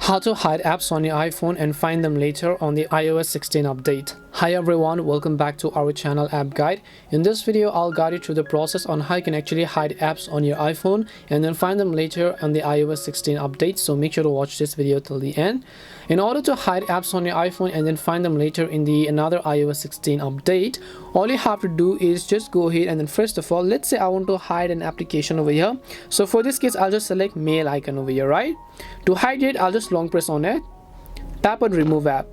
How to hide apps on your iPhone and find them later on the iOS 16 update. Hi everyone, welcome back to our channel App Guide. In this video, I'll guide you through the process on how you can actually hide apps on your iPhone and then find them later on the iOS 16 update. So make sure to watch this video till the end. In order to hide apps on your iPhone and then find them later in the another iOS 16 update, all you have to do is just go ahead and then first of all, let's say I want to hide an application over here. So for this case, I'll just select mail icon over here, right? To hide it, I'll just long press on it, tap on remove app.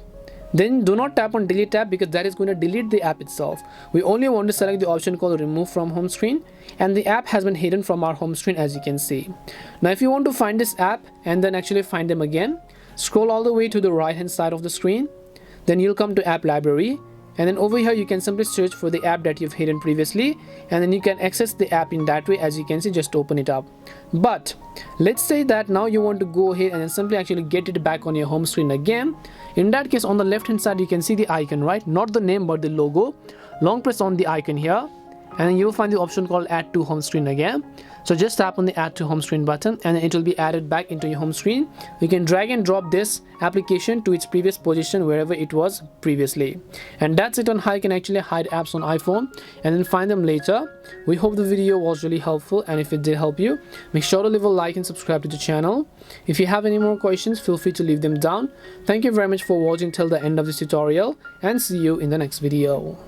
Then do not tap on delete app because that is going to delete the app itself. We only want to select the option called remove from home screen, and the app has been hidden from our home screen, as you can see. Now if you want to find this app and then actually find them again, scroll all the way to the right hand side of the screen. Then you'll come to app library, and then over here you can simply search for the app that you've hidden previously, and then you can access the app in that way. As you can see, just open it up. But let's say that now you want to go ahead and then simply actually get it back on your home screen again. In that case, on the left hand side you can see the icon, right? Not the name but the logo. Long press on the icon here, and then you'll find the option called add to home screen again. So just tap on the add to home screen button and then it will be added back into your home screen. You can drag and drop this application to its previous position wherever it was previously. And that's it on how you can actually hide apps on iPhone and then find them later. We hope the video was really helpful, and if it did help you, make sure to leave a like and subscribe to the channel. If you have any more questions, feel free to leave them down. Thank you very much for watching till the end of this tutorial, and see you in the next video.